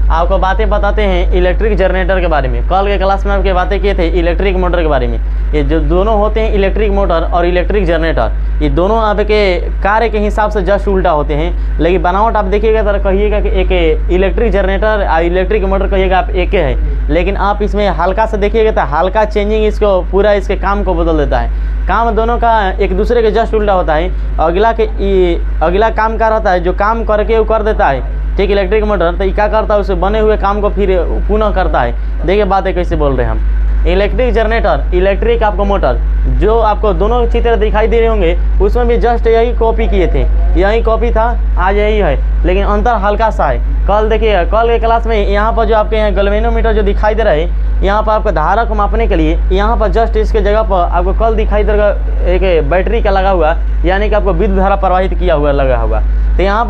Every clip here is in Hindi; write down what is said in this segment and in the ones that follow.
आपको बातें बताते हैं इलेक्ट्रिक जनरेटर के बारे में। कल के क्लास में आपके बातें किए थे इलेक्ट्रिक मोटर के बारे में। ये जो दोनों होते हैं इलेक्ट्रिक मोटर और इलेक्ट्रिक जनरेटर, ये दोनों आपके कार्य के हिसाब से जस्ट उल्टा होते हैं, लेकिन बनावट आप देखिएगा तो कहिएगा कि एक इलेक्ट्रिक जनरेटर और इलेक्ट्रिक मोटर कहिएगा आप एक है, लेकिन आप इसमें हल्का से देखिएगा तो हल्का चेंजिंग इसको पूरा इसके काम को बदल देता है। काम दोनों का एक दूसरे के जस्ट उल्टा होता है। अगला काम का रहता है जो काम करके वो कर देता है, ठीक। इलेक्ट्रिक मोटर तो क्या करता है, उसे बने हुए काम को फिर पुनः करता है। देखिए बातें कैसे बोल रहे हैं हम। इलेक्ट्रिक जनरेटर, इलेक्ट्रिक आपको मोटर, जो आपको दोनों चित्र दिखाई दे रहे होंगे उसमें भी जस्ट यही कॉपी किए थे, यही कॉपी था, आज यही है, लेकिन अंतर हल्का सा है। कल देखिए, कल के क्लास में यहाँ पर जो आपके यहाँ गैल्वेनोमीटर जो दिखाई दे रहा है, यहाँ पर आपको धारा को मापने के लिए यहाँ पर जस्ट इसके जगह पर आपको कल दिखाई दे रहा एक बैटरी का लगा हुआ, यानी कि आपको विद्युत धारा प्रवाहित किया हुआ लगा हुआ। तो यहाँ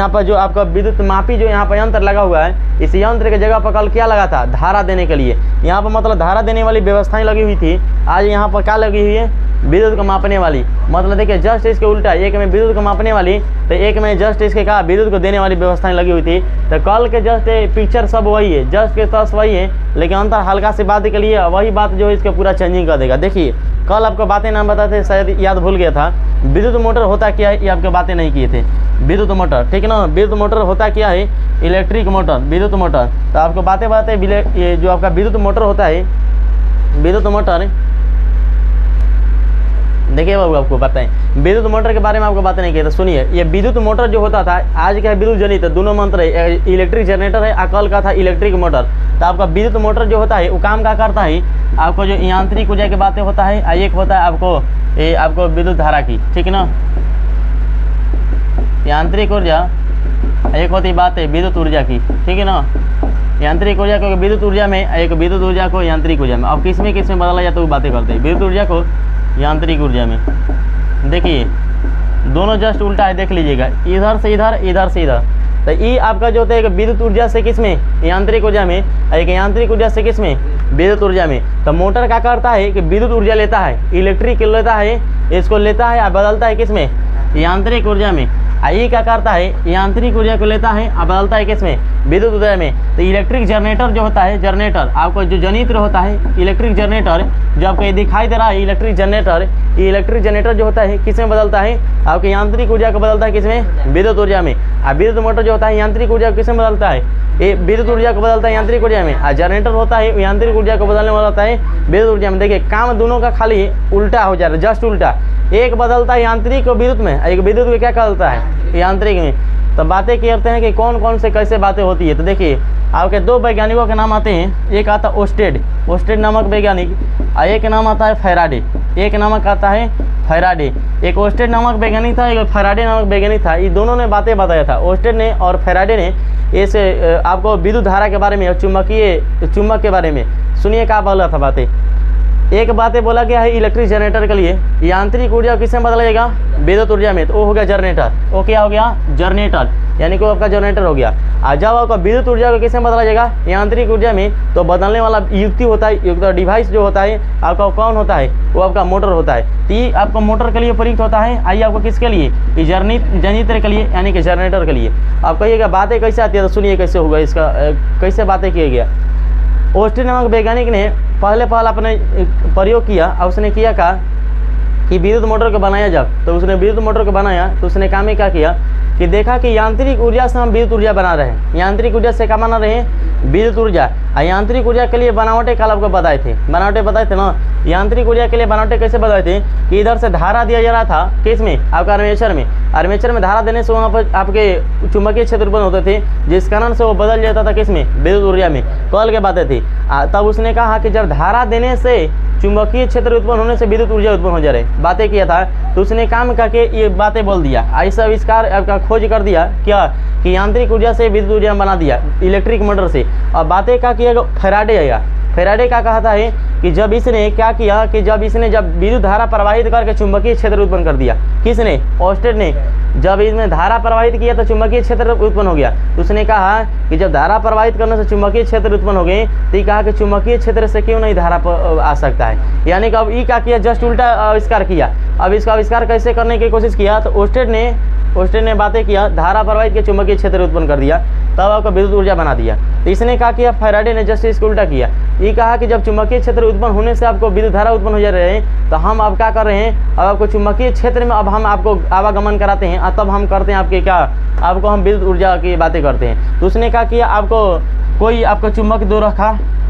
पर जो आपका विद्युत मापी जो यहाँ पर यंत्र लगा हुआ है, इस यंत्र के जगह पर कल क्या लगा था, धारा देने के लिए। यहाँ पर मतलब धारा देने वाली व्यवस्थाएं लगी हुई थी, आज यहाँ पर क्या लगी हुई है, विद्युत को मापने वाली। मतलब देखिए जस्ट इसके उल्टा, एक में विद्युत को मापने वाली तो एक में जस्ट इसके कहा विद्युत को देने वाली व्यवस्थाएं लगी हुई थी। तो कल के जस्ट पिक्चर सब वही है, जस्ट के तस वही है, लेकिन अंतर हल्का से बात के लिए वही बात जो है इसका पूरा चेंजिंग कर देगा। देखिए कल आपको बातें नाम बताते, शायद याद भूल गया था। विद्युत मोटर होता क्या है ये आपको बातें नहीं किए थे। विद्युत मोटर, ठीक है ना, विद्युत मोटर होता क्या है, इलेक्ट्रिक मोटर, विद्युत मोटर। तो आपको बातें ये जो आपका विद्युत मोटर होता है, विद्युत मोटर, देखिए बाबू आपको बताएं विद्युत मोटर के बारे में आपको बातें नहीं किए थे। सुनिए, ये विद्युत मोटर जो होता था, आज का है विद्युत जनित, दोनों मंत्र है, इलेक्ट्रिक जनरेटर है, कल का था इलेक्ट्रिक मोटर। तो आपका विद्युत मोटर जो होता है वो काम क्या करता है, आपको जो यांत्रिक ऊर्जा की बातें होता है, एक होता है आपको विद्युत धारा की, ठीक है ना, यांत्रिक ऊर्जा, एक होती बात है विद्युत ऊर्जा की, ठीक है ना। यांत्रिक ऊर्जा को विद्युत ऊर्जा में, एक विद्युत ऊर्जा को यांत्रिक ऊर्जा में। अब किस में बदला जाता है वो बातें करते हैं, विद्युत ऊर्जा को यांत्रिक ऊर्जा में। देखिए दोनों जस्ट उल्टा है, देख लीजिएगा, इधर से इधर, इधर से इधर। तो ये आपका जो होता है विद्युत ऊर्जा से किस में, यांत्रिक ऊर्जा में, एक यांत्रिक ऊर्जा से किस में, विद्युत ऊर्जा में। तो मोटर क्या करता है कि विद्युत ऊर्जा लेता है, इलेक्ट्रिक लेता है, इसको लेता है और बदलता है किस में, यांत्रिक ऊर्जा में। ये क्या करता है, यांत्रिक ऊर्जा को लेता है और बदलता है किसमें, विद्युत ऊर्जा में। तो इलेक्ट्रिक जनरेटर जो होता है, जनरेटर आपको जो जनित्र होता है, इलेक्ट्रिक जनरेटर जो आपको ये दिखाई दे रहा है, इलेक्ट्रिक जनरेटर, ये इलेक्ट्रिक जनरेटर जो होता है किसमें बदलता है, आपके यांत्रिक ऊर्जा को बदलता है किसमें, विद्युत ऊर्जा में। और विद्युत मोटर जो होता है यांत्रिक ऊर्जा को किसमें बदलता है, ये विद्युत ऊर्जा को बदलता है यांत्रिक ऊर्जा में। और जनरेटर होता है यांत्रिक ऊर्जा को बदलने वाला होता है विद्युत ऊर्जा में। देखिए काम दोनों का खाली उल्टा हो जा रहा है, जस्ट उल्टा। एक बदलता है यांत्रिक को विद्युत में, एक विद्युत को क्या कहता है, यांत्रिक में। तो बातें करते हैं कि कौन कौन से कैसे बातें होती है। तो देखिए आपके दो वैज्ञानिकों के नाम आते हैं, एक आता है ओस्टेड नामक वैज्ञानिक, और एक नाम आता है फैराडे, एक नामक आता है फैराडे। एक ओस्टेड नामक वैज्ञानिक था, एक फैराडे नामक वैज्ञानिक था। ये दोनों ने बातें बताया था, ओस्टेड ने और फैराडे ने, ऐसे आपको विद्युत धारा के बारे में और चुंबक के बारे में। सुनिए क्या बोला था बातें। एक बातें बोला गया है इलेक्ट्रिक जनरेटर के लिए यांत्रिक ऊर्जा किससे बदलेगा, विद्युत ऊर्जा में। तो वो हो गया जनरेटर, वो क्या हो गया, जनरेटर, यानी कि वो आपका जनरेटर हो गया। और जब आपका विद्युत ऊर्जा को किससे बदला जाएगा, यांत्रिक ऊर्जा में, तो बदलने वाला युक्ति होता है, डिवाइस जो होता है आपका कौन होता है, वो आपका मोटर होता है। तो ये आपका मोटर के लिए प्रयुक्त होता है। आइए आपको किसके लिए, जनित्र के लिए, यानी कि जनरेटर के लिए। आप कहिएगा बातें कैसे आती है, तो सुनिए कैसे होगा इसका, कैसे बातें किया गया। ओस्टेड नामक वैज्ञानिक ने पहले अपने प्रयोग किया, और उसने किया का कि विद्युत मोटर को बनाया जब, तो उसने विद्युत मोटर को बनाया तो उसने काम में क्या किया कि देखा कि यांत्रिक ऊर्जा से हम विद्युत ऊर्जा बना रहे हैं, यांत्रिक ऊर्जा से क्या बना रहे हैं, विद्युत ऊर्जा। और यांत्रिक ऊर्जा के लिए बनावटें कल आपको बताए थे ना, यांत्रिक ऊर्जा के लिए बनावटें कैसे बताए थे कि इधर से धारा दिया जा रहा था किस में, आपका आर्मेचर में धारा देने से वहाँ पर आपके चुंबकीय क्षेत्र उत्पन्न होते थे, जिस कारण से वो बदल जाता था किस में, विद्युत ऊर्जा में। कल के बातें थी। तब उसने कहा कि जब धारा देने से चुंबकीय क्षेत्र उत्पन्न होने से विद्युत ऊर्जा उत्पन्न हो जा रही, बातें किया था। तो उसने काम करके ये बातें बोल दिया, ऐसा आविष्कार आपका खोज कर दिया क्या कि यांत्रिक ऊर्जा से विद्युत ऊर्जा बना दिया इलेक्ट्रिक मोटर से। और बातें क्या किया, फैराडे आएगा। फैराडे का कहता है कि जब इसने क्या किया कि जब विद्युत धारा प्रवाहित करके चुंबकीय क्षेत्र उत्पन्न कर दिया, किसने, ओस्टेड ने। जब इसमें धारा प्रवाहित किया तो चुंबकीय क्षेत्र उत्पन्न हो गया। तो उसने कहा कि जब धारा प्रवाहित करने से चुंबकीय क्षेत्र उत्पन्न हो गए तो ये कहा कि चुंबकीय क्षेत्र से क्यों नहीं धारा आ सकता है। यानी कि अब ये क्या किया, जस्ट उल्टा आविष्कार किया। अब इसका आविष्कार कैसे करने की कोशिश किया, तो ओस्टेड ने बातें किया, धारा प्रवाहित के चुंबकीय क्षेत्र उत्पन्न कर दिया, तब आपका विद्युत ऊर्जा बना दिया। तो इसने कहा कि फैराडे ने जस्ट इसको उल्टा किया। ये कहा कि जब चुंबकीय क्षेत्र उत्पन्न होने से आपको विद्युत धारा उत्पन्न हो जा रहे हैं, तो हम अब क्या कर रहे हैं, अब आपको चुंबकीय क्षेत्र में अब हम आपको आवागमन कराते हैं, तब हम करते हैं आपके क्या, आपको हम विद्युत ऊर्जा की बातें करते हैं। तो उसने कहा कि आपको कोई आपको चुंबक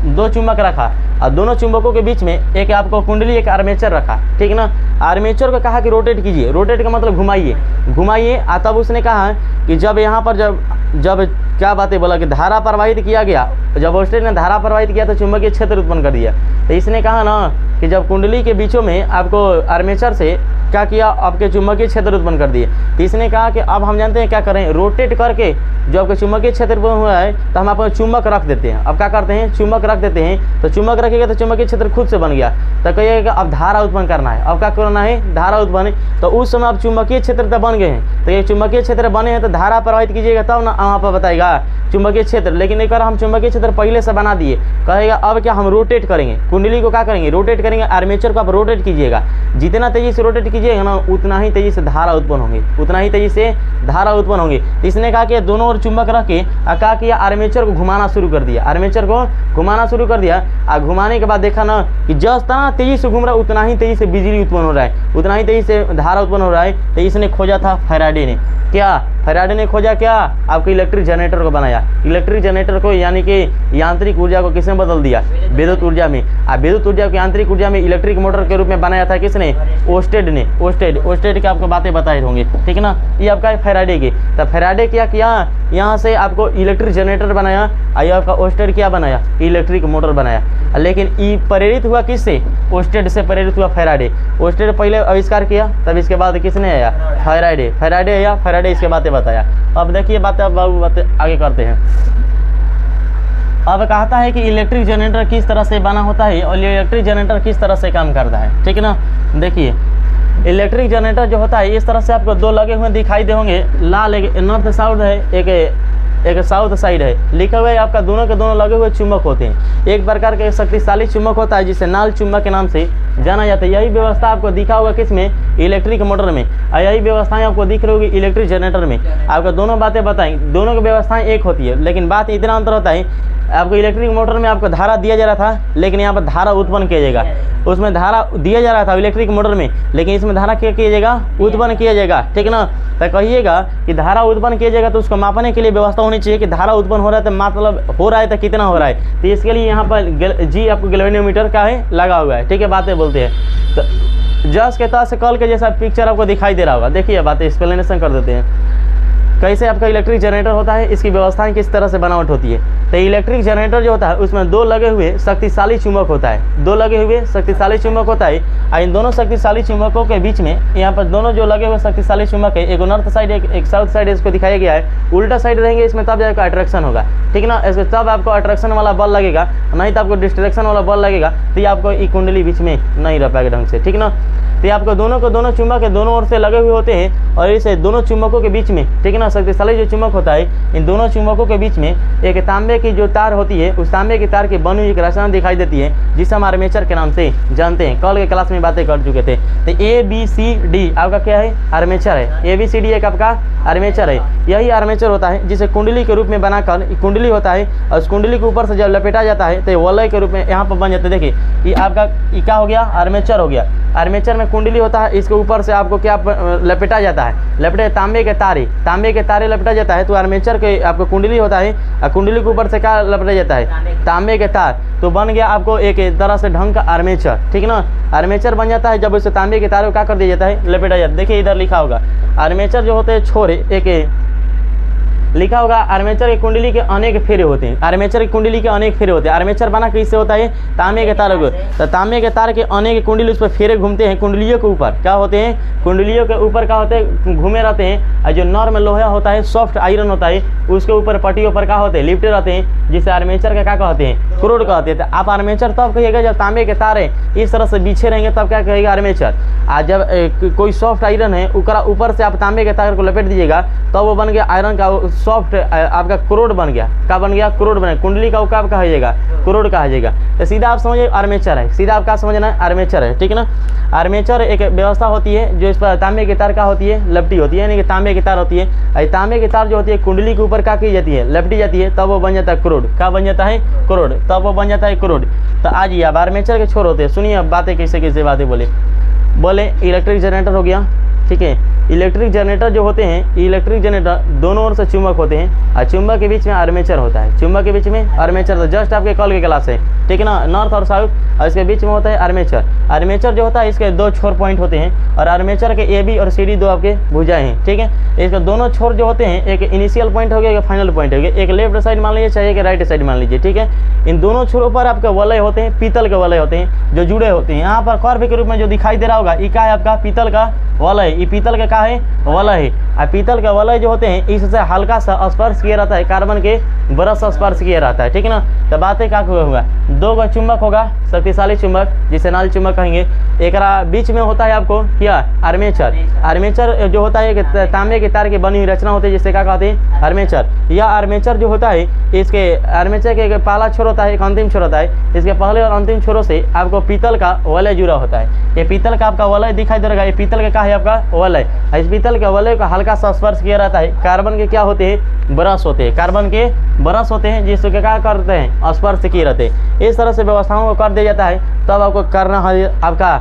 दो चुंबक रखा और दोनों चुंबकों के बीच में एक आपको कुंडली, एक आर्मेचर रखा, ठीक ना। आर्मेचर को कहा कि रोटेट कीजिए, रोटेट का मतलब घुमाइए। तब उसने कहा कि जब यहाँ पर जब क्या बातें बोला कि धारा प्रवाहित किया गया, जब ओस्टेड ने धारा प्रवाहित किया तो चुंबकीय क्षेत्र उत्पन्न कर दिया। तो इसने कहा ना कि जब कुंडली के बीचों में आपको आर्मेचर से क्या किया, आपके चुंबकीय क्षेत्र उत्पन्न कर दिए। तो इसने कहा कि अब हम जानते हैं क्या करें, रोटेट करके जो आपके चुंबकीय क्षेत्र उत्पन्न हुआ है तो हम आपको चुंबक रख देते हैं। अब क्या करते हैं, चुंबक रख देते हैं। तो चुंबक रखेगा तो चुंबकीय क्षेत्र खुद से बन गया। तो कहिएगा अब धारा उत्पन्न करना है, अब क्या करना है, धारा उत्पन्न। तो उस समय अब चुंबकीय क्षेत्र तो बन गए हैं, तो ये चुंबकीय क्षेत्र बने हैं तो धारा प्रवाहित कीजिएगा तब ना वहाँ पर बताएगा चुंबकीय क्षेत्र। लेकिन एक बार हम चुंबकीय क्षेत्र पहले से बना दिए, कहेगा अब क्या हम रोटेट करेंगे, कुंडली को क्या करेंगे, रोटेट करेंगे। आर्मेचर को आप रोटेट कीजिएगा, जितना तेजी से रोटेट कीजिएगा ना उतना ही तेजी से धारा उत्पन्न होंगे, इसने कहा कि दोनों ओर चुंबक रख के कहा कि आर्मेचर को घुमाना शुरू कर दिया, और घुमाने के बाद देखा ना कि जितना तेजी से घूम रहा है उतना ही तेजी से बिजली उत्पन्न हो रहा है, उतना ही तेजी से धारा उत्पन्न हो रहा है। तो इसने खोजा था फैराडे ने, फैराडे ने खोजा क्या, आपके इलेक्ट्रिक जनरेटर को बनाया। इलेक्ट्रिक जनरेटर को यानी कि यांत्रिक ऊर्जा को किसने बदल दिया, विद्युत ऊर्जा में। विद्युत ऊर्जा को यांत्रिक ऊर्जा में इलेक्ट्रिक मोटर के रूप में बनाया था किसने, ओस्टेड ने। ओस्टेड के आपको बातें बताए होंगे, ठीक है ना। ये आपका है फैराडे के। तो फैराडे क्या किया, यहाँ से आपको इलेक्ट्रिक जनरेटर बनाया, और आपका ओस्टेड क्या बनाया, इलेक्ट्रिक मोटर बनाया। लेकिन ये प्रेरित हुआ किससे, ओस्टेड से प्रेरित हुआ फैराडे। ओस्टेड पहले आविष्कार किया, तब इसके बाद किसने आया, फैराडे आया, फैराडे इसके बातें बताया। अब देखिए बातें आगे करते हैं। अब कहता है कि इलेक्ट्रिक जनरेटर किस तरह से बना होता है और इलेक्ट्रिक जनरेटर किस तरह से काम करता है, ठीक है ना। देखिए इलेक्ट्रिक जनरेटर जो होता है इस तरह से आपको दो लगे हुए दिखाई दे होंगे, लाल एक नॉर्थ साउथ है, एक साउथ साइड है, लिखा हुआ है आपका दोनों के दोनों लगे हुए चुंबक होते हैं। एक प्रकार का शक्तिशाली चुंबक होता है जिसे नाल चुंबक के नाम से जाना जाता है। यही व्यवस्था आपको दिखा होगा किसमें, इलेक्ट्रिक मोटर में, और यही व्यवस्थाएं आपको दिख रही होगी इलेक्ट्रिक जनरेटर में। आपको दोनों बातें बताएं, दोनों की व्यवस्थाएं एक होती है, लेकिन बात इतना अंतर होता है, आपको इलेक्ट्रिक मोटर में आपको धारा दिया जा रहा था, लेकिन यहाँ पर धारा उत्पन्न किया जाएगा। उसमें धारा दिया जा रहा था इलेक्ट्रिक मोटर में, लेकिन इसमें धारा क्या किया जाएगा, उत्पन्न किया जाएगा, ठीक है ना। तो कहिएगा कि धारा उत्पन्न किया जाएगा तो उसको मापने के लिए व्यवस्था होनी चाहिए कि धारा उत्पन्न हो रहा है तो मतलब हो रहा है तो कितना हो रहा है। तो इसके लिए यहाँ पर जी आपको गैल्वेनोमीटर का है लगा हुआ है, ठीक है, बातें बोलते हैं। तो जस्ट के तरह से कल के जैसा पिक्चर आपको दिखाई दे रहा होगा। देखिए बातें एक्सप्लेनेशन कर देते हैं कैसे आपका इलेक्ट्रिक जनरेटर होता है, इसकी व्यवस्थाएं किस तरह से बनावट होती है। तो इलेक्ट्रिक जनरेटर जो होता है उसमें दो लगे हुए शक्तिशाली चुंबक होता है, और इन दोनों शक्तिशाली चुंबकों के बीच में यहाँ पर दोनों जो लगे हुए शक्तिशाली चुंबक है, एक नॉर्थ साइड एक साउथ साइड इसको दिखाया गया है। उल्टा साइड रहेंगे इसमें तब जाकर अट्रैक्शन होगा, ठीक है ना। इसको तब आपको अट्रैक्शन वाला बल लगेगा, नहीं तो आपको डिस्ट्रैक्शन वाला बल लगेगा, तो ये आपको ये कुंडली बीच में नहीं रह पाएगा ढंग से, ठीक है ना। तो आपको दोनों चुंबक दोनों ओर से लगे हुए होते हैं, और इसे दोनों चुंबकों के बीच में, ठीक है ना, शक्तिशाली जो चुंबक होता है इन दोनों चुंबकों के बीच में एक तांबे की जो तार होती है, उस तांबे की तार की बनी हुई एक रचना दिखाई देती है जिसे हम आर्मेचर के नाम से जानते हैं। कल के क्लास में बातें कर चुके थे। तो ABCD आपका क्या है, आर्मेचर है। ABCD एक आपका आर्मेचर है। यही आर्मेचर होता है जिसे कुंडली के रूप में बनाकर, कुंडली होता है और उस कुंडली के ऊपर से जब लपेटा जाता है तो वलय के रूप में यहाँ पर बन जाता है। देखिए ये आपका क्या हो गया, आर्मेचर हो गया। आर्मेचर में कुंडली होता है, इसके ऊपर से आपको क्या लपेटा जाता है, लपेटे तांबे के तारे लपेटा जाता है। तो आर्मेचर के आपको कुंडली होता है और कुंडली के ऊपर से क्या लपेटा जाता है, तांबे के तार। तो बन गया आपको एक तरह से ढंग का आर्मेचर, ठीक है ना। आर्मेचर बन जाता है जब उसे तांबे के तारों को क्या कर दिया जाता है, लपेटा जाता है। देखिए इधर लिखा होगा आर्मेचर जो होते हैं छोरे, एक लिखा होगा आर्मेचर की कुंडली के अनेक फेरे होते हैं। आर्मेचर की कुंडली के अनेक फेरे होते हैं। आर्मेचर बना किससे होता है? तांबे के तारों को। तो तांबे के तार के अनेक कुंडली उस पर फेरे घूमते हैं। कुंडलियों के ऊपर क्या होते हैं? कुंडलियों के ऊपर क्या होते हैं? घूमे रहते हैं। और जो नॉर्म लोहा होता है, सॉफ्ट आयरन होता है, उसके ऊपर पट्टियों पर क्या होते हैं? लिपटे रहते हैं, जिसे आर्मेचर का क्या कहते हैं? क्रोड कहते हैं। तो आप आर्मेचर तब कहिएगा जब तांबे के तार इस तरह से बिछे रहेंगे, तब क्या कहेगा? आर्मेचर। आज जब कोई सॉफ्ट आयरन है, ऊपर से आप तांबे के तार को लपेट दीजिएगा, तब वो बन गया आयरन का सॉफ्ट, आपका क्रोड बन गया। क्या बन गया? क्रोड बना। कुंडली का क्या कहा? क्रोड कहा जाएगा। तो सीधा आप समझिए आर्मेचर है। सीधा आप क्या समझना है? आर्मेचर है, ठीक है ना। आर्मेचर एक व्यवस्था होती है जो इस पर तांबे की तार का होती है? लपटी होती है, यानी कि तांबे की तार होती है। तांबे की तार जो होती है कुंडली के ऊपर क्या की जाती है? लपटी जाती है, तब वो बन जाता है क्रोड। क्या बन जाता है? क्रोड। तब वो बन जाता है क्रोड। तो आज ये अब आर्मेचर के छोर होते हैं। सुनिए अब बातें कैसे बातें बोले इलेक्ट्रिक जनरेटर हो गया, ठीक है। इलेक्ट्रिक जनरेटर जो होते हैं, इलेक्ट्रिक जनरेटर दोनों ओर से चुंबक होते हैं और चुंबक के बीच में आर्मेचर होता है। चुंबक के बीच में आर्मेचर, तो जस्ट आपके कॉल की क्लास है, ठीक है ना, नॉर्थ और साउथ, और इसके बीच में होता है आर्मेचर। आर्मेचर जो होता है इसके दो छोर पॉइंट होते हैं और आर्मेचर के ए बी और सी डी दो आपके भुजाएं हैं, ठीक है। इसके दोनों छोर जो होते हैं, एक इनिशियल पॉइंट हो गया, एक फाइनल पॉइंट हो गया, एक लेफ्ट साइड मान लीजिए चाहे एक राइट साइड मान लीजिए, ठीक है। इन दोनों छोरों पर आपके वलय होते हैं, पीतल के वलय होते हैं जो जुड़े होते हैं। यहाँ पर कर्व के रूप में जो दिखाई दे रहा होगा, ये क्या है? आपका पीतल का वलय। ये पीतल का क्या है? वलय है। और पीतल के वलय जो होते हैं, इससे हल्का सा स्पर्श किया रहता है, कार्बन के ब्रश से स्पर्श किया रहता है, ठीक है ना। तो बातें क्या होगा? दो का चुंबक होगा, शक्तिशाली चुंबक जिसे नाल चुंबक कहेंगे। एक बीच में होता है आपको क्या? आर्मेचर। आर्मेचर जो होता है एक तांबे के तार की बनी हुई रचना होती है, जिसे क्या कहते हैं? आर्मेचर। यह आर्मेचर जो होता है, इसके आर्मेचर के एक पहला छोर होता है, एक अंतिम छोर होता है। इसके पहले और अंतिम छोरों से आपको पीतल का वलय जुड़ा होता है। ये पीतल का आपका वलय दिखाई दे रहा है, ये पीतल का क्या है? आपका वलय। इस पीतल के वलय का हल्का सा स्पर्श किया रहता है। कार्बन के क्या होते हैं? ब्रश होते हैं। कार्बन के ब्रश होते हैं जिसको क्या करते हैं? स्पर्श किए रहते हैं। इस तरह से व्यवस्थाओं को कर दिया जाता है। तब आपको करना है आपका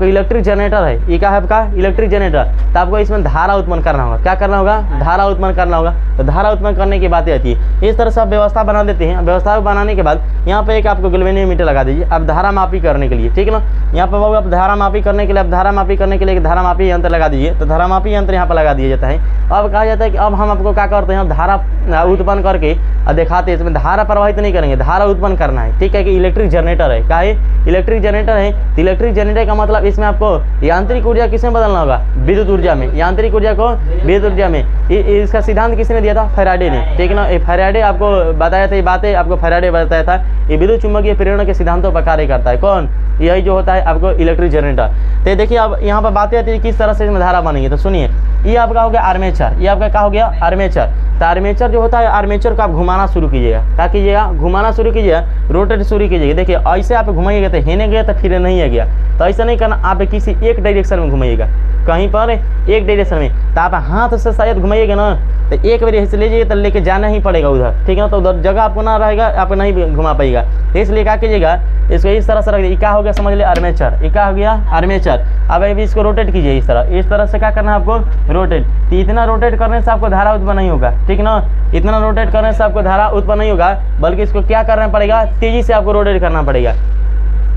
इलेक्ट्रिक जनरेटर है। ये क्या है? आपका इलेक्ट्रिक जनरेटर। तो आपको इसमें धारा उत्पन्न करना होगा। क्या करना होगा? धारा उत्पन्न करना होगा। तो धारा उत्पन्न करने की बातें आती है। इस तरह से आप व्यवस्था बना देते हैं। व्यवस्था बनाने के बाद यहाँ पे एक आपको गैल्वेनोमीटर लगा दीजिए, अब धारा मापी करने के लिए, ठीक है ना। यहाँ पर वो आप धारा मापी करने के लिए, अब धारा मापी करने के लिए एक धारा मापी यंत्र लगा दीजिए। तो धारा मापी यंत्र यहाँ पर लगा दिया जाता है। अब कहा जाता है कि अब हम आपको क्या करते हैं? धारा उत्पन्न करके दिखाते हैं। इसमें धारा प्रवाहित नहीं करेंगे, धारा उत्पन्न करना है, ठीक है। कि इलेक्ट्रिक जनरेटर है। क्या है? इलेक्ट्रिक जनरेटर है। तो इलेक्ट्रिक जनरेटर का मतलब इसमें आपको यांत्रिक ऊर्जा किसमें बदलना होगा? विद्युत ऊर्जा में। यांत्रिक ऊर्जा को विद्युत ऊर्जा में। इसका सिद्धांत किसने दिया था? फैराडे ने, ठीक है ना। फैराडे आपको बताया था, ये बातें आपको फैराडे बताया था। ये विद्युत चुंबकीय प्रेरण के सिद्धांतों पर कार्य करता है। कौन? यही जो होता है आपको इलेक्ट्रिक जनरेटर। तो देखिए अब यहाँ पर बातें आती है किस तरह से इसमें धारा बनेगी। तो सुनिए, ये आपका हो गया आर्मेचर। ये आपका क्या हो गया? आर्मेचर। तो आर्मेचर जो होता है, आर्मेचर को आप घुमाना शुरू कीजिएगा। क्या कीजिएगा? घुमाना शुरू कीजिएगा, रोटेट शुरू कीजिएगा। देखिए ऐसे आप घुमाइएगा तो हेने गया तो फिर नहीं गया। तो ऐसा नहीं करना, आप किसी एक डायरेक्शन में घुमाइएगा, कहीं पर एक डायरेक्शन में। तो आप हाथ से शायद घुमाइएगा ना, तो एक बार ऐसे लीजिएगा तो लेके जाना ही पड़ेगा उधर, ठीक है ना। तो उधर जगह आपको ना रहेगा, आप नहीं घुमा पाइएगा। तो इसलिए क्या कीजिएगा, इसको इस तरह से रख दीजिए। क्या हो गया? समझ लिया, आर्मेचर। ये क्या हो गया? आर्मेचर। अब अभी इसको रोटेट कीजिए इस तरह से क्या करना है आपको? रोटेट। तो इतना रोटेट करने से आपको धारा उत्पन्न नहीं होगा, ठीक है ना। इतना रोटेट करने से आपको धारा उत्पन्न नहीं होगा, बल्कि इसको क्या करना पड़ेगा? तेजी से आपको रोटेट करना पड़ेगा।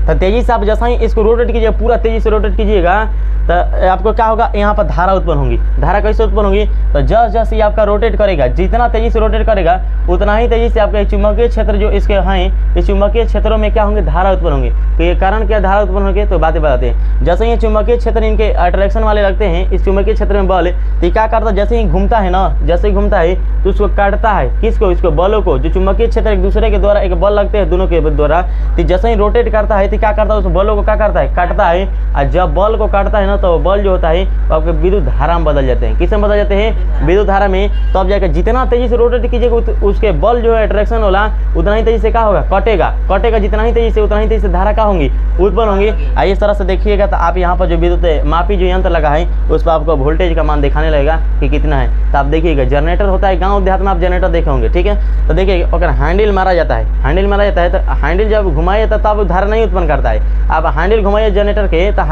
तो तेजी से आप जैसा ही इसको रोटेट कीजिए, पूरा तेजी से रोटेट कीजिएगा, तो आपको क्या होगा? यहाँ पर धारा उत्पन्न होगी। धारा कैसे उत्पन्न होगी? तो जैसे ये आपका रोटेट करेगा, जितना तेजी से रोटेट करेगा उतना ही तेजी से आपका चुंबकीय क्षेत्र जो इसके हैं, इस चुंबकीय क्षेत्रों में क्या होंगे? धारा उत्पन्न होंगे। तो ये कारण क्या धारा उत्पन्न होंगे? तो बातें बताते हैं। जैसे ये चुंबकीय क्षेत्र इनके अट्रैक्शन वाले लगते हैं, इस चुंबकीय क्षेत्र में बल, तो क्या करता है? जैसे ही घूमता है ना, जैसे ही घूमता है तो उसको काटता है। किसको? इसको बलों को। जो चुंबकीय क्षेत्र एक दूसरे के द्वारा एक बल लगते हैं, दोनों के द्वारा। तो जैसे ही रोटेट करता है तो क्या करता है? उस बलों को क्या करता है? काटता है। और जब बल को काटता है ना, तो बल जो होता है वो आपके विद्युत धारा में बदल जाते हैं। किसमें बदल जाते हैं? विद्युत धारा में। तो अब जाकर जितना तेजी से रोटेट कीजिएगा उसके बल जो है अट्रैक्शन वाला, उतना ही तेजी से क्या होगा? कटेगा। जितना ही तेजी से उतना ही तेजी से धारा क्या होंगी? उत्पन्न होंगी। इस तरह से देखिएगा तो आप यहाँ पर जो विद्युत मापी जो यंत्र लगा है उस पर आपको वोल्टेज का मान दिखाने लगेगा कि कितना है। तो आप देखिएगा, जनरेटर होता है, गाँव देहात में आप जनरेटर देखे होंगे, ठीक है। तो देखिए अगर हैंडल मारा जाता है, तो हैंडल जब घुमाया जाता है तब धारा नहीं उत्पन्न उत्पन्न करता है। आप हैंडल घुमाइए जनरेटर के तो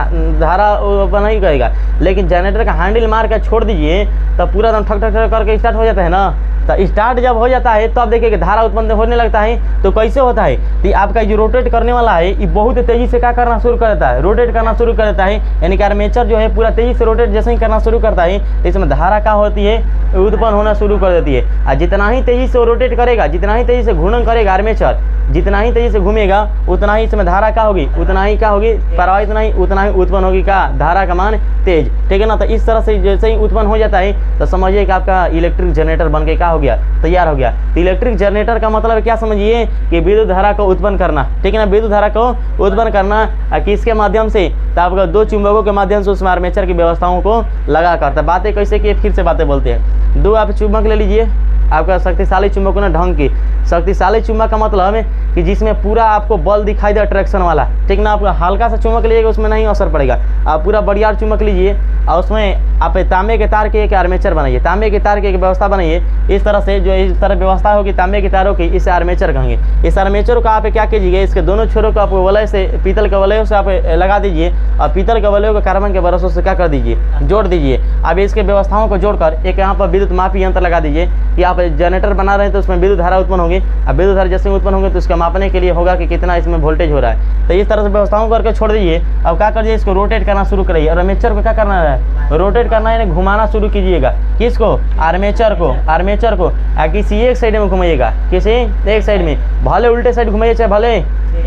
धारा उत्पन्न नहीं करेगा, लेकिन जनरेटर का हैंडल मार कर छोड़ दीजिए तो पूरा एकदम ठक ठक ठक करके स्टार्ट हो जाता है ना। तो स्टार्ट जब हो जाता है तो आप देखिए कि धारा उत्पन्न होने लगता है। तो कैसे होता है, तो आपका जो रोटेट करने वाला है ये बहुत तेजी से क्या करना शुरू कर देता है, रोटेट करना शुरू कर देता है। यानी कि आर्मेचर जो है पूरा तेजी से रोटेट जैसे ही करना शुरू करता है तो इसमें धारा क्या होती है, उत्पन्न होना शुरू कर देती है। और जितना ही तेजी से रोटेट करेगा, जितना ही तेजी से घूर्णन करेगा आर्मेचर, जितना ही तेजी से घूमेगा उतना ही इसमें धारा क्या होगी, उतना ही क्या होगी, प्रवाहित नहीं, उतना ही उत्पन्न होगी क्या, धारा का मान तेज। ठीक है ना। तो इस तरह से जैसे ही उत्पन्न हो जाता है तो समझिए कि आपका इलेक्ट्रिक जनरेटर बन के क्या हो गया, तैयार हो गया। तो इलेक्ट्रिक जनरेटर का मतलब क्या समझिए कि विद्युत धारा को उत्पन्न करना। ठीक है ना, विद्युत धारा को उत्पन्न करना किसके माध्यम से, तो आपका दो चुंबकों के माध्यम से उसमें आर्मेचर की व्यवस्थाओं को लगा करता। बातें कैसे की, फिर से बातें बोलते हैं। दो आप चुंबक ले लीजिए, आपका शक्तिशाली चुंबक ना ढंग की। शक्तिशाली चुंबक का मतलब है कि जिसमें पूरा आपको बल दिखाई दे अट्रैक्शन वाला। ठीक ना, आपका हल्का सा चुंबक लीजिएगा उसमें नहीं असर पड़ेगा। आप पूरा बढ़िया चुंबक लीजिए और उसमें आप तांबे के तार के एक आर्मेचर बनाइए, तांबे के तार की एक व्यवस्था बनाइए। इस तरह से जो इस तरह व्यवस्था होगी तांबे के तारों की, इसे आर्मेचर कहेंगे। इस आर्मेचर को आप क्या कीजिएगा, इसके दोनों छोरों को आप वलय से, पीतल के वलयों से आप लगा दीजिए और पीतल के वलयों को कार्बन के बरसों से क्या कर दीजिए, जोड़ दीजिए। अब इसके व्यवस्थाओं को जोड़कर एक यहाँ पर विद्युत मापी यंत्र लगा दीजिए कि आप जनरेटर बना रहे हैं तो उसमें विद्युत धारा उत्पन्न होगी। अब विद्युत धारा जैसे उत्पन्न होंगे तो उसका मापने के लिए होगा कि कितना इसमें वोल्टेज हो रहा है। तो इस तरह से व्यवस्थाओं करके छोड़ दीजिए। अब क्या करिए, इसको रोटेट करना शुरू करिए। और आर्मेचर को क्या करना है, रोटेट करना है, घुमाना शुरू कीजिएगा। किसको, आर्मेचर को, आर्मेचर को किसी एक साइड में घुमाइएगा, किसी एक साइड में, भले उल्टे साइड घुमाइए चाहे भले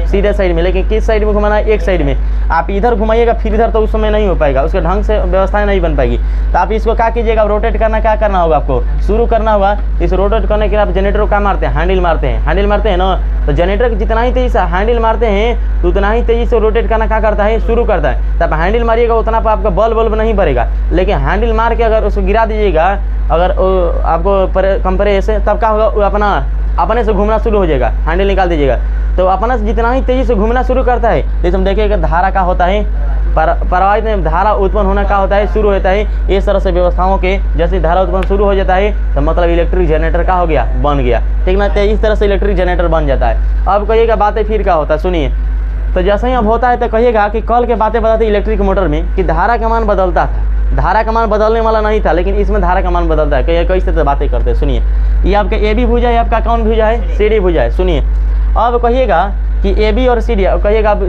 सीधे साइड में, लेकिन किस साइड में घुमाना है, एक साइड में। आप इधर घुमाइएगा फिर इधर तो उस समय नहीं हो पाएगा, उसके ढंग से व्यवस्थाएं नहीं बन पाएगी। तो आप इसको क्या कीजिएगा, रोटेट करना क्या करना होगा, आपको शुरू करना होगा। इस रोटेट करने के लिए आप जनरेटर को क्या मारते हैं, हैंडल मारते हैं, हैंडल मारते हैं ना। तो जनरेटर जितना ही तेजी से हैंडल मारते हैं तो उतना ही तेजी से रोटेट करना क्या करता है, शुरू करता है। तब हैंडल मारिएगा उतना पर आपका बल्ब नहीं बढ़ेगा, लेकिन हैंडल मार के अगर उसको गिरा दीजिएगा, अगर आपको कंप्रेस, तब क्या होगा, अपने से घूमना शुरू हो जाएगा। हैंडल निकाल दीजिएगा तो अपना जितना ही तेजी से घूमना शुरू करता है, जैसे हम देखिएगा धारा का होता है, प्रवाहित में धारा उत्पन्न होना का होता है, शुरू होता है। इस तरह से व्यवस्थाओं के जैसे धारा उत्पन्न शुरू हो जाता है तो मतलब इलेक्ट्रिक जनरेटर का हो गया, बन गया। ठीक ना, तो इस तरह से इलेक्ट्रिक जनरेटर बन जाता है। अब कहिएगा बातें फिर क्या होता है, सुनिए। तो जैसे ही अब होता है तो कहिएगा कि कल के बातें बताते इलेक्ट्रिक मोटर में कि धारा का मान बदलता था, धारा का मान बदलने वाला नहीं था, लेकिन इसमें धारा का मान बदलता है। कैसे तो बातें करते हैं, सुनिए। ये आपका ए बी भुजा है, आपका कौन भुजा है, सी डी भुजा है। सुनिए, अब कहिएगा कि ए बी और सी डी, कहिएगा आप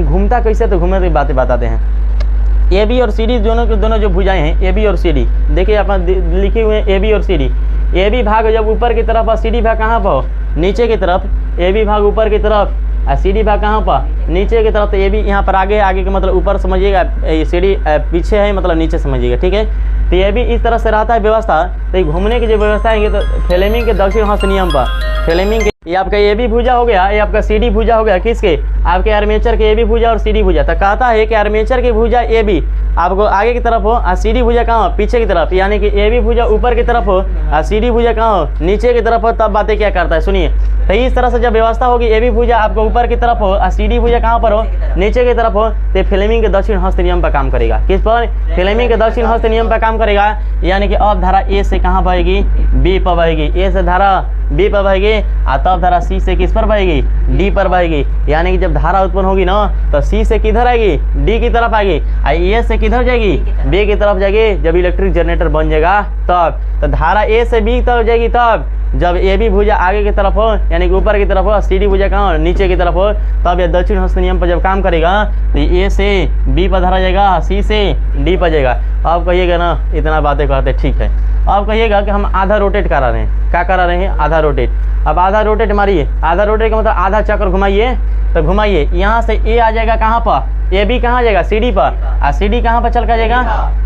घूमता कैसे, तो घूमने की बातें बताते हैं। ए बी और सी डी दोनों जो भुजाएं हैं, ए बी और सी डी, देखिए आप लिखे हुए हैं ए बी और सी डी। ए बी भाग जब ऊपर की तरफ और सी डी भाग कहाँ पर, नीचे की तरफ। ए बी भाग ऊपर की तरफ और सी डी भाग कहाँ पर, नीचे की तरफ। तो ए बी यहाँ पर आगे, आगे का मतलब ऊपर समझिएगा, सी डी पीछे है मतलब नीचे समझिएगा। ठीक है, तो ये भी इस तरह से रहता है व्यवस्था। तो ये घूमने की जो व्यवस्था है तो फ्लेमिंग के दक्षिण हस्त नियम पर, फ्लेमिंग के, ये आपका ए बी भुजा हो गया, ये आपका सी डी भुजा हो गया। किसके, आपके आर्मेचर के ए बी भुजा और सी डी भुजा। तो कहता है कि आर्मेचर की भुजा ए बी आपको आगे की तरफ हो और सी डी भुजा कहाँ हो, पीछे की तरफ। यानी कि ए बी भुजा ऊपर की तरफ हो और सी डी भुजा कहाँ हो, नीचे की तरफ हो। तब बातें क्या करता है, सुनिए। तो इस तरह से जब व्यवस्था होगी, ए बी भुजा आपको ऊपर की तरफ हो और सी डी भुजा कहाँ पर हो, नीचे की तरफ हो, तो फ्लेमिंग के दक्षिण हस्त नियम पर काम करेगा। किस पर, फ्लेमिंग के दक्षिण हस्त नियम पर काम करेगा। यानी कि अब धारा ए से कहाँ बहेगी, बी पर बहेगी। ए से धारा बी पर बहेगी और तब धारा सी से किस पर बहेगी, डी पर बहेगी। यानी कि जब धारा उत्पन्न होगी ना तो सी से किधर आएगी, डी की तरफ आएगी। और ए से किधर जाएगी, बी की तरफ जाएगी। जब इलेक्ट्रिक जनरेटर बन जाएगा तब, तो धारा ए से बी तरफ जाएगी तब, जब ए बी भुजा आगे की तरफ हो यानी कि ऊपर की तरफ हो, सी डी भुजा कहाँ हो, नीचे की तरफ हो। तब यह दक्षिण हस्त नियम पर जब काम करेगा तो ए से बी पर धारा जाएगा, सी से डी पर जाएगा। आप कहिएगा ना इतना बातें करते, ठीक है। आप कहिएगा कि हम आधा रोटेट करा रहे हैं, क्या करा रहे हैं, आधा रोटेट। अब आधा रोटेट मारिए, आधा रोटेट का मतलब आधा चक्कर घुमाइए। तो घुमाइए, यहाँ से ए आ जाएगा कहाँ पर, ए बी कहाँ जाएगा, सी डी पर। और सी डी कहाँ पर चल कर जाएगा,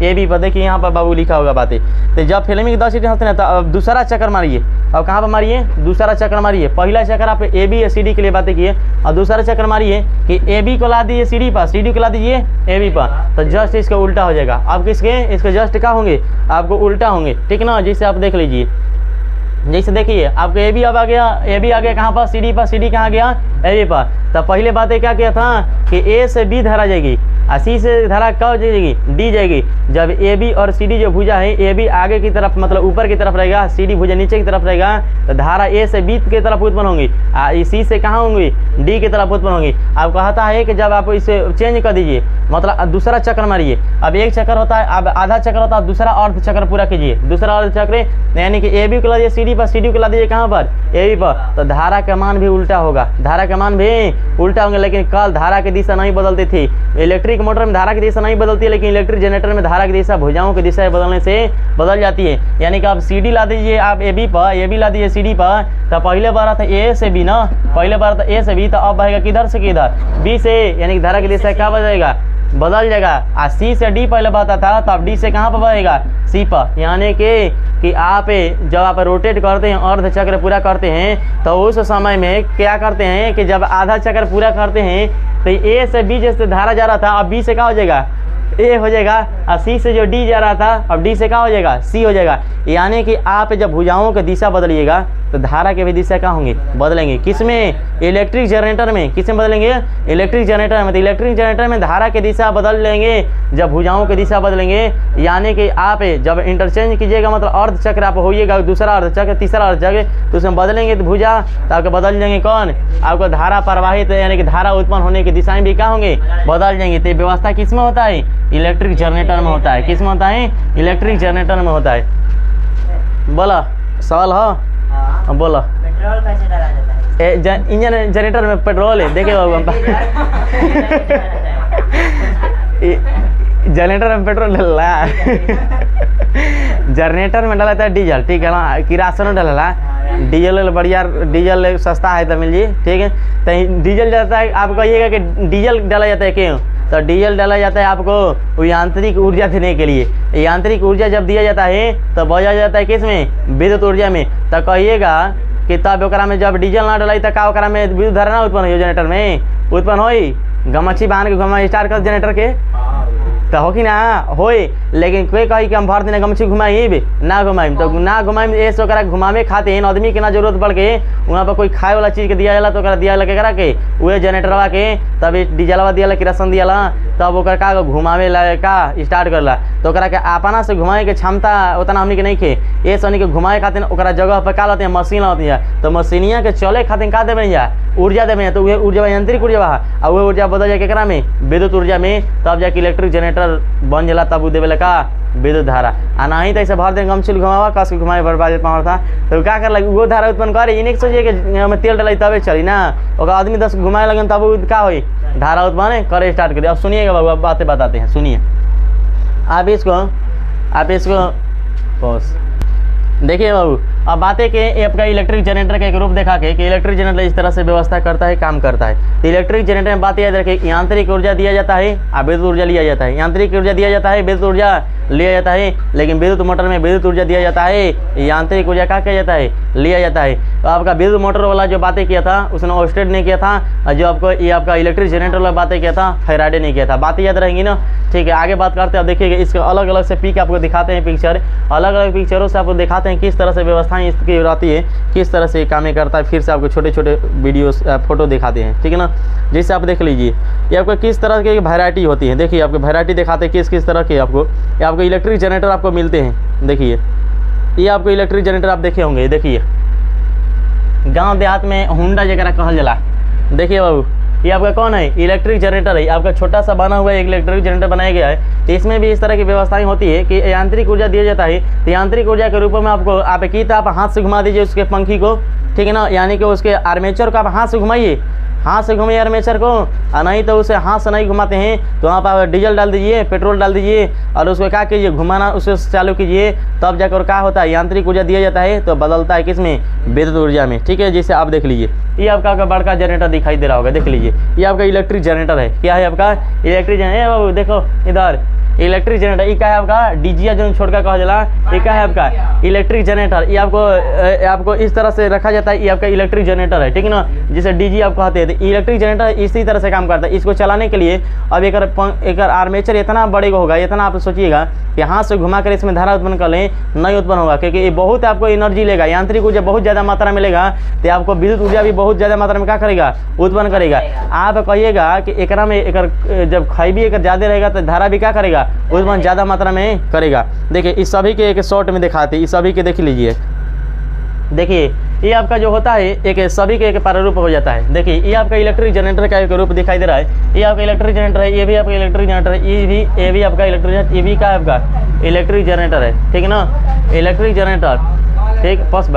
ए बी पर। देखिए यहाँ पर बाबू लिखा होगा बातें। तो जब फ्लेमिंग 10 सीटी हंसते हैं तो अब दूसरा चक्कर मारिए। अब कहाँ पर मारिए, दूसरा चक्कर मारिए। पहला चक्कर आप ए बी या सी डी के लिए बातें किए, और दूसरा चक्कर मारिए कि ए बी को ला दीजिए सी डी पर, सी डी को ला दीजिए ए बी पर। तो जस्ट इसका उल्टा हो जाएगा। अब किसके, इसके जस्ट क्या होंगे, आपको उल्टा होंगे। ठीक ना, जिससे आप देख लीजिए। जैसे देखिए आपको ए बी अब आ गया, ए बी आ गया कहाँ पर, सी डी पर, सी डी कहाँ गया, ए बी पर। तो पहले बात क्या किया था कि ए से बी धारा जाएगी और सी से धारा कब जाएगी, डी जाएगी। जब ए बी और सी डी जो भुजा है, ए बी आगे की तरफ मतलब ऊपर की तरफ रहेगा, सी डी भुजा नीचे की तरफ रहेगा, तो धारा ए से बी की तरफ उत्पन्न होंगी, सी से कहाँ होंगी, डी की तरफ उत्पन्न होंगी। अब कहता है कि जब आप इसे चेंज कर दीजिए, मतलब दूसरा चक्र मारिए। अब एक चक्र होता है, अब आधा चक्र होता है, दूसरा अर्ध चक्र पूरा कीजिए। दूसरा अर्ध चक्र यानी कि ए बी को ला दीजिए सी डी पर, सी डी को ला दीजिए कहाँ पर, ए बी पर। तो धारा का मान भी उल्टा होगा, धारा का मान भी उल्टा होंगे। लेकिन कल धारा की दिशा नहीं बदलती थी, इलेक्ट्रिक मोटर में धारा की दिशा नहीं बदलती है, लेकिन इलेक्ट्रिक जनरेटर में धारा की दिशा भुजाओं की दिशा बदलने से बदल जाती है। यानी कि आप सी डी ला दीजिए आप ए बी पर, ए बी ला दीजिए सी डी पर, तो पहले बार था ए से बी ना, पहले बार था ए से बी, तो अब बहेगा किधर से किधर, बी से, यानी कि धारा की दिशा क्या बदलेगा, बदल जाएगा। सी से डी पहले बहता था, तो अब डी से कहाँ पर बहेगा, सी पर। यानी कि आप जब आप रोटेट करते हैं, अर्ध चक्र पूरा करते हैं, तो उस समय में क्या करते हैं कि जब आधा चक्र पूरा करते हैं तो ए से बी जैसे धारा जा रहा था, अब बी से क्या हो जाएगा, ए हो जाएगा, और सी से जो डी जा रहा था अब डी से क्या हो जाएगा, सी हो जाएगा। यानी कि आप जब भुजाओं की दिशा बदलिएगा तो धारा के भी दिशा क्या होंगे, बदलेंगे। किसमें, इलेक्ट्रिक जनरेटर में। किसमें बदलेंगे, इलेक्ट्रिक जनरेटर में। तो इलेक्ट्रिक जनरेटर में धारा की दिशा बदल लेंगे जब भुजाओं की दिशा बदलेंगे। यानी कि आप जब इंटरचेंज कीजिएगा, मतलब अर्ध चक्र आप होइएगा, दूसरा अर्ध चक्र, तीसरा अर्ध चक्र, तो उसमें बदलेंगे तो भुजा, तो आपको बदल जाएंगे कौन, आपको धारा प्रवाहित यानी कि धारा उत्पन्न होने की दिशाएं भी क्या होंगे, बदल जाएंगे। तो व्यवस्था किसमें होता है, इलेक्ट्रिक जनरेटर में होता है। किसमें होता है, इलेक्ट्रिक जनरेटर में होता है। बोला सवाल हो, बोलो। पेट्रोल कैसे डाला जाता है, इंजन जनरेटर में पेट्रोल है, देखे बाबू जनरेटर में पेट्रोल डला जनरेटर में डाला था डीजल, ठीक है ना, किरासन डाला डीजल, बढ़िया डीजल सस्ता है तो मिलिए, ठीक है। तो डीजल जाता है, आप कहिएगा कि डीजल डाला जाता है क्यों, तो डीजल डाला जाता है आपको यांत्रिक ऊर्जा देने के लिए। यांत्रिक ऊर्जा जब दिया जाता है तो बजा जाता है किसमें, विद्युत ऊर्जा में। तो कहिएगा कि तब ओकरा में जब डीजल ना डलाई तो का ओकरा में विद्युत धारा ना उत्पन्न हो, जनरेटर में उत्पन्न होई, गमछी बांध के घुमा स्टार्ट कर जनरेटर के, तो हो कि ना होई। लेकिन कोई कही कि हम भर दिन गमछी घुमाई ना घुमाई, तो ना घुमाई ऐसे ओकरा घुमावे खातिर आदमी के ना जरूरत पड़ के वहाँ पर कोई खाए वाला चीज़ के दिया जाला, तो ओकरा दिया लगे करा के वह जनरेटरवा के, तब डीजलवा दिया, किरासन दिया, तब ओकर का घुमावे ला का स्टार्ट करला। तो ओकरा के अपना से घुमाए के क्षमता उतना हमनी के नहीं खे, ये सनी के घुमाए खातिर ओकरा जगह पर का लाते हैं, मशीन लाती है। तो मशीनिया के चले खातिर का देवे जा, ऊर्जा देवे, तो वह ऊर्जा यांत्रिक ऊर्जा और वह ऊर्जा बदल जाए केकरा में, विद्युत ऊर्जा में। तब जाके इलेक्ट्रिक जनरेटर बन जाला, तब देवे का विद्युत धारा। आ नहीं तो ऐसे भर दिन गमछिल घुमावा, कस के घुमाए बर्बाद पावर था, तो क्या कर लगे वो धारा उत्पन्न करे। इन्हें सोचिए कि हमें तेल डलाई तबे चली ना, और आदमी 10 घुमाए लगे तब क्या हुई, धारा उत्पन्न करे स्टार्ट करिए। अब सुनिएगा बाबू, अब बातें बताते हैं, सुनिए आप इसको बस देखिए बाबू। अब बातें के आपका इलेक्ट्रिक जनरेटर का एक रूप देखा के कि इलेक्ट्रिक जनरेटर इस तरह से व्यवस्था करता है, काम करता है। तो इलेक्ट्रिक जनरेटर में बात याद रखिए, यांत्रिक ऊर्जा दिया जाता है और विद्युत ऊर्जा लिया जाता है। यांत्रिक ऊर्जा दिया जाता है, विद्युत ऊर्जा लिया जाता है। लेकिन विद्युत मोटर में विद्युत ऊर्जा दिया जाता है, यांत्रिक ऊर्जा क्या किया जाता है, लिया जाता है। तो आपका विद्युत मोटर वाला जो बातें किया था उसने ऑस्टेड ने किया था, और जो आपको ये आपका इलेक्ट्रिक जनरेटर वाला बातें किया था फैराडे ने किया था। बातें याद रहेंगी ना, ठीक है। आगे बात करते हैं, अब देखिएगा इसके अलग अलग से पिक आपको दिखाते हैं, पिक्चर अलग अलग पिक्चरों से आपको दिखाते हैं किस तरह से व्यवस्थाएं इसकी रहती है, किस तरह से काम करता है। फिर से आपको छोटे छोटे वीडियोस फोटो दिखाते हैं, ठीक है ना, जिससे आप देख लीजिए ये आपको किस तरह की वैरायटी होती है। देखिए आपको वैरायटी दिखाते हैं किस किस तरह के आपको, ये आपको इलेक्ट्रिक जनरेटर आपको मिलते हैं। देखिए ये आपको इलेक्ट्रिक जनरेटर आप देखे होंगे, देखिए गांव देहात में हुंडा जगह कहल जाला। देखिए बाबू ये आपका कौन है, इलेक्ट्रिक जनरेटर है। आपका छोटा सा बना हुआ एक इलेक्ट्रिक जनरेटर बनाया गया है। तो इसमें भी इस तरह की व्यवस्थाएं होती है कि यांत्रिक ऊर्जा दिया जाता है। तो यांत्रिक ऊर्जा के रूप में आपको आप की आप हाथ से घुमा दीजिए उसके पंखी को, ठीक है ना, यानी कि उसके आर्मेचर को आप हाथ से घुमाइए, हाथ से घुमाइए आर्मेचर को, और नहीं तो उसे हाथ से नहीं घुमाते हैं तो वहाँ पर आप डीजल डाल दीजिए, पेट्रोल डाल दीजिए, और उसको क्या कीजिए, घुमाना उसे चालू कीजिए, तब जाकर क्या होता है, यांत्रिक ऊर्जा दिया जाता है तो बदलता है किसमें, विद्युत ऊर्जा में, ठीक है। जैसे आप देख लीजिए ये आपका बड़का जनरेटर दिखाई दे रहा होगा, देख लीजिए ये आपका इलेक्ट्रिक जनरेटर है। क्या है आपका इलेक्ट्रिक जनरेटर, देखो इधर इलेक्ट्रिक जनरेटर। ये क्या है आपका डीजीआ जो छोड़ का कहा जाला, ये क्या है आपका इलेक्ट्रिक जनरेटर। ये आपको इस तरह से रखा जाता है, ये आपका इलेक्ट्रिक जनरेटर है, ठीक है ना, जिसे डीजी आप कहते हैं। इलेक्ट्रिक जनरेटर इसी तरह से काम करता है। इसको चलाने के लिए अब एक आर्मेचर इतना बड़े को होगा, इतना आप सोचिएगा कि हाथ से घुमा कर इसमें धारा उत्पन्न कर लें, नहीं उत्पन्न होगा, क्योंकि ये बहुत आपको एनर्जी लेगा। यांत्रिक ऊर्जा बहुत ज़्यादा मात्रा में लेगा, तो आपको विद्युत ऊर्जा भी बहुत ज़्यादा मात्रा में क्या करेगा, उत्पन्न करेगा। आप कहिएगा कि एकरा में जब खैबी एक ज़्यादा रहेगा तो धारा भी क्या करेगा, उत्पन्न ज़्यादा मात्रा में करेगा। देखिए इस सभी के एक शॉर्ट में दिखाते हैं, इस सभी के देख लीजिए। देखिए ये आपका जो होता है एक सभी के एक प्रारूप हो जाता है। देखिए ये आपका इलेक्ट्रिक जनरेटर का एक रूप दिखाई दे रहा है। ये आपका इलेक्ट्रिक जनरेटर है, ये भी आपका इलेक्ट्रिक जनरेटर है, ये भी आपका इलेक्ट्रिक, ये भी क्या है आपका इलेक्ट्रिक जनरेटर है, ठीक है ना, इलेक्ट्रिक जनरेटर, ठीक। पस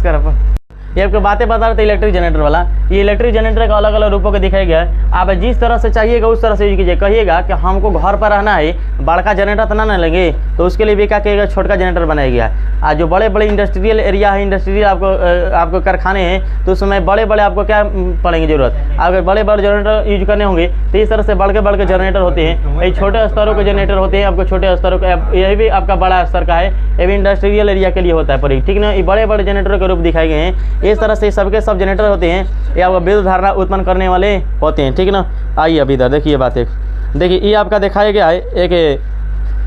कर ये आपको बातें बता रहे थे इलेक्ट्रिक जनरेटर वाला। ये इलेक्ट्रिक जनरेटर का अलग अलग रूपों को दिखाया गया है। आप जिस तरह से चाहिएगा उस तरह से यूज कीजिए। कहिएगा कि हमको घर पर रहना है, बड़का जनरेटर तो ना लेंगे, तो उसके लिए भी क्या कहिएगा, छोटा जनरेटर बनाया गया है। आज जो बड़े बड़े इंडस्ट्रियल एरिया है, इंडस्ट्रियल आपको कारखाने हैं, तो उसमें बड़े बड़े आपको क्या पड़ेंगे जरूरत, अगर बड़े बड़े जनरेटर यूज करने होंगे तो इस तरह से बड़े जनरेटर होते हैं। ये छोटे स्तरों के जनरेटर होते हैं, आपको छोटे स्तरों का, यह भी आपका बड़ा स्तर का है, ये भी इंडस्ट्रियल एरिया के लिए होता है पर, ठीक ना। ये बड़े बड़े जनरेटर के रूप दिखाए गए हैं। इस तरह से सबके सब जनरेटर होते हैं, ये आपको विद्युत धारा उत्पन्न करने वाले होते हैं, ठीक ना। आइए अब इधर देखिए बात एक, देखिए ये आपका दिखाया गया है एक,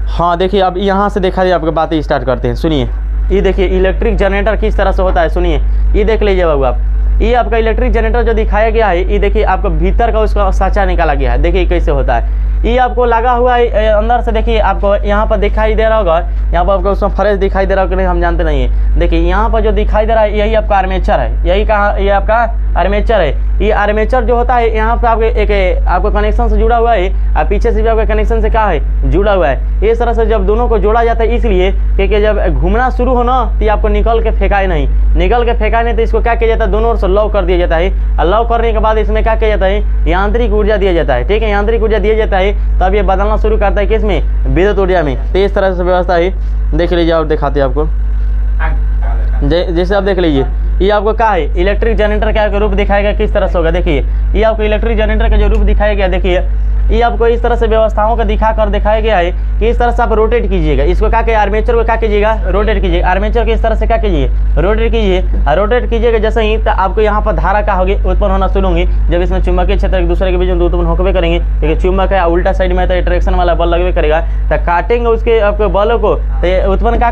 हाँ देखिए अब यहाँ से देखा जाए, आपको बातें स्टार्ट करते हैं। सुनिए ये देखिए इलेक्ट्रिक जनरेटर किस तरह से होता है, सुनिए ये देख लीजिए बाबू आप। ये आपका इलेक्ट्रिक जनरेटर जो दिखाया गया है, ये देखिए आपको भीतर का उसका साँचा निकाला गया है। देखिए कैसे होता है, ये आपको लगा हुआ है अंदर से। देखिए आपको यहाँ पर दिखाई दे रहा होगा, यहाँ पर आपको उसमें फ्रेश दिखाई दे रहा होगा कि नहीं हम जानते नहीं है। देखिए यहाँ पर जो दिखाई दे रहा है यही आपका आर्मेचर है, यही कहाँ, ये आपका आर्मेचर है। ये आर्मेचर जो होता है यहाँ पर आपको कनेक्शन से जुड़ा हुआ है, और पीछे से भी आपका कनेक्शन से क्या है, जुड़ा हुआ है। इस तरह से जब दोनों को जोड़ा जाता है, इसलिए क्योंकि जब घूमना शुरू हो ना तो आपको निकल के फेंकाए नहीं, तो इसको क्या किया जाता है, दोनों ओर से लॉक कर दिया जाता है। और लॉक करने के बाद इसमें क्या किया जाता है, यांत्रिक ऊर्जा दिया जाता है, ठीक है। यांत्रिक ऊर्जा दिया जाता है तब ये बदलना शुरू करता है किसमें, विद्युत ऊर्जा में। तो इस तरह से व्यवस्था है, देख लीजिए और दिखाते हैं आपको। जैसे आप देख लीजिए ये आपको क्या है, इलेक्ट्रिक जनरेटर का रूप दिखाया गया, किस तरह से होगा। देखिए ये आपको इलेक्ट्रिक जनरेटर का जो रूप दिखाया गया, देखिए ये आपको इस तरह से व्यवस्थाओं का दिखाया गया है कि इस तरह से आप रोटेट कीजिएगा। इसको क्या कहिए, आर्मेचर को क्या कीजिएगा, रोटेट कीजिए। आर्मेचर को इस तरह से क्या कीजिए, रोटेट कीजिए। रोटेट कीजिएगा जैसे ही, तो आपको यहाँ पर धारा क्या होगी, उत्पन्न होना शुरू होंगी। जब इसमें चुंबकीय क्षेत्र एक दूसरे के बीच में उत्पन्न होकर करेंगे, क्योंकि चुंबक है, उल्टा साइड में तो अट्रैक्शन वाला बल लगवे करेगा, तो काटेंगे उसके आपके बलों को, तो उत्पन्न क्या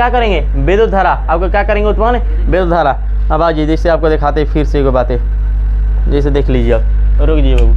करेंगे, विद्युत धारा। आपको क्या करेंगे, उत्पन्न विद्युत धारा। अब आइए जैसे आपको दिखाते फिर से एक बातें, जैसे देख लीजिए आप, रुक जाइए बाबू।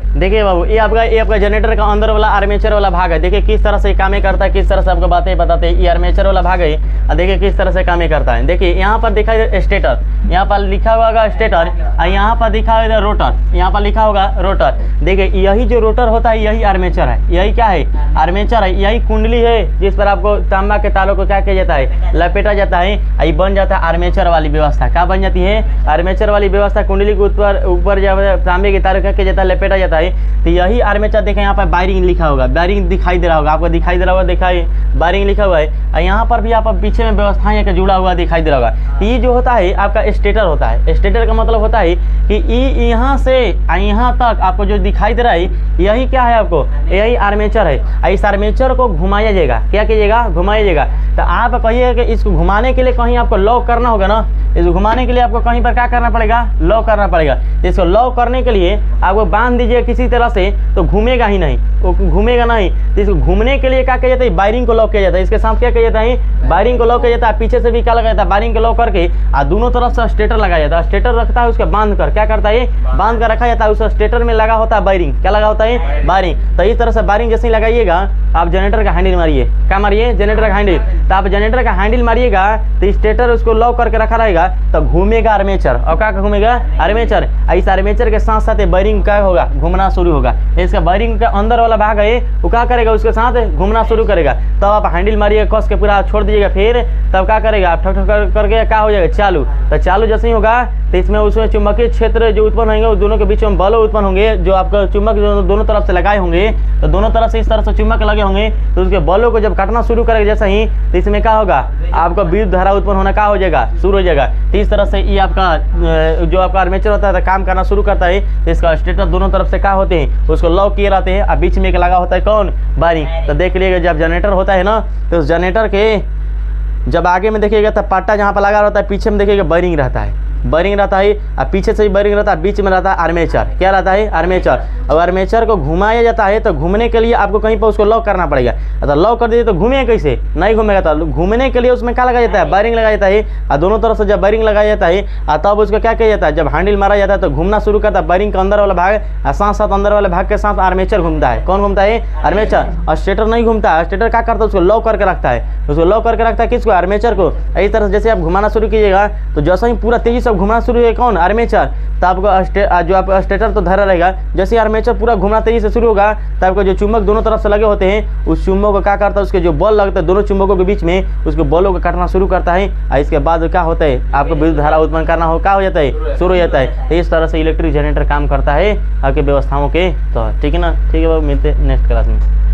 देखिए बाबू ये आपका जनरेटर का अंदर वाला आर्मेचर वाला भाग है। देखिए किस तरह से काम करता है, किस तरह से आपको बातें बताते हैं। ये आर्मेचर वाला भाग है, और देखिए किस तरह से काम करता है। देखिए यहाँ पर दिखाई दे स्टेटर, यहाँ पर लिखा होगा स्टेटर, और यहाँ पर दिखा होगा रोटर, यहाँ पर लिखा होगा रोटर। देखिए यही जो रोटर होता है यही आर्मेचर है, यही क्या है, आर्मेचर है। यही कुंडली है जिस पर आपको तांबा के तारों को क्या किया जाता है, लपेटा जाता है, ये बन जाता है आर्मेचर वाली व्यवस्था। क्या बन जाती है, आर्मेचर वाली व्यवस्था। कुंडली के ऊपर जब तांबे के तारों क्या किया जाता है, लपेटा जाता है। तो यही आर्मेचर देखें, यहाँ पर वायरिंग लिखा होगा, वायरिंग दिखाई दे रहा होगा आपको, दिखाई दे रहा होगा, दिखाई वायरिंग लिखा हुआ है। और यहाँ पर भी आप पीछे में व्यवस्थाएं का जुड़ा हुआ दिखाई दे रहा होगा। ये जो होता है आपका स्टेटर होता है। स्टेटर का मतलब होता है कि यहाँ से यहाँ तक आपको जो दिखाई दे रहा है यही क्या है, आपको यही आर्मेचर है। इस आर्मेचर को घुमाया जाएगा, क्या कीजिएगा, घुमाया जाएगा। तो आप कहिए कि इसको घुमाने के लिए कहीं आपको लॉक करना होगा ना, इसको घुमाने के लिए आपको कहीं पर क्या करना पड़ेगा, लॉक करना पड़ेगा। तो इसको लॉक करने के लिए आपको बांध दीजिए किसी तरह से, तो घूमेगा ही नहीं, वो घूमेगा नहीं। तो इसको घूमने के लिए क्या किया जाता है, वायरिंग को लॉक किया जाता है। इसके साथ क्या किया जाता है, वायरिंग को लॉक किया जाता है। पीछे से भी क्या लगाया जाता है, वायरिंग को लॉक करके, और दोनों तरफ से स्टेटर लगाया जाता है। स्टेटर रखता है, उसके बांध कर क्या करता है, बांध कर रखा जाता है। उस स्टेटर में लगा होता है वायरिंग, क्या लगा होता है, वायरिंग। तो इस तरह से वायरिंग जैसे लगाइएगा, आप जनरेटर का हैंडल मारिए, क्या मारिए, जनरेटर का हैंडल। तो आप जनरेटर का हैंडल मारिएगा तो स्टेटर उसको लॉक करके रखा रहेगा, तो घूमेगा आर्मेचर। और क्या घूमेगा, आर्मेचर। इस आर्मेचर के साथ साथ वायरिंग क्या होगा, घूमना शुरू होगा। इसका वायरिंग का अंदर वाला भाग है वो क्या करेगा, उसके साथ घूमना शुरू करेगा। तब आप हैंडल मारिएगा, कस के पूरा छोड़ दीजिएगा, फिर तब क्या करेगा, ठक ठक करके क्या हो जाएगा, चालू। तो चालू जैसे ही होगा तो इसमें उसमें चुंबकीय क्षेत्र जो उत्पन्न होंगे उस दोनों के बीच में बल उत्पन्न होंगे, जो आपका चुंबक जो दोनों तरफ से लगाए होंगे, तो दोनों तरफ से इस तरह से चुंबक लगे होंगे, तो उसके बलों को जब काटना शुरू करेगा जैसा ही, तो इसमें क्या होगा, आपका विद्युत धारा उत्पन्न होना क्या हो जाएगा, शुरू हो जाएगा। तो इस तरह से ये आपका जो आपका आर्मेचर होता है काम करना शुरू करता है। तो इसका स्टेटर दोनों तरफ से क्या होते हैं, उसको लॉक किए रहते हैं, और बीच में एक लगा होता है कौन, वायरिंग। तो देख लीजिएगा जब जनरेटर होता है ना, तो उस जनरेटर के जब आगे में देखिएगा तब पट्टा जहाँ पर लगा रहता है, पीछे में देखिएगा वायरिंग रहता है, वायरिंग रहता है, और पीछे से भी वायरिंग रहता है, बीच में रहता है आर्मेचर। क्या रहता है, आर्मेचर। और आर्मेचर को घुमाया जाता है, तो घूमने के लिए आपको कहीं पर उसको लॉक करना पड़ेगा। अगर लॉक कर दीजिए तो घूमेगा कैसे, नहीं घूमेगा। तो घूमने के लिए उसमें क्या लगाया जाता है, वायरिंग लगाया जाता है, और दोनों तरफ से जब वायरिंग लगाया जाता है तब उसको क्या किया जाता है, जब हैंडल मारा जाता है तो घूमना शुरू करता है वायरिंग का अंदर वाला भाग, और साथ साथ अंदर वाले भाग के साथ आर्मेचर घूमता है। कौन घूमता है, आर्मेचर। और स्टेटर नहीं घूमता है, स्टेटर क्या करता है, उसको लॉक करके रखता है, उसको लॉक करके रखता है, किसको, आर्मेचर को। इस तरह से जैसे आप घुमाना शुरू कीजिएगा तो जैसा ही पूरा तेजी से घुमाना शुरू होगा कौन, आर्मेचर, तो आपको जो आपका स्टेटर तो धरा रहेगा। जैसे ही आर्मेचर पूरा घुमना तेजी से शुरू होगा तो आपको जो चुंबक दोनों तरफ से लगे होते हैं, उस चुंबक को क्या करता है, उसके जो बल लगता है दोनों चुंबकों के बीच में, उसके बलों को काटना शुरू करता है। और इसके बाद क्या होता है, आपको विद्युत धारा उत्पन्न करना हो, क्या हो जाता है, शुरू हो जाता है। तो इस तरह से इलेक्ट्रिक जनरेटर काम करता है आपके व्यवस्थाओं के। तो ठीक है ना, ठीक है बाबू, मिलते हैं नेक्स्ट क्लास में।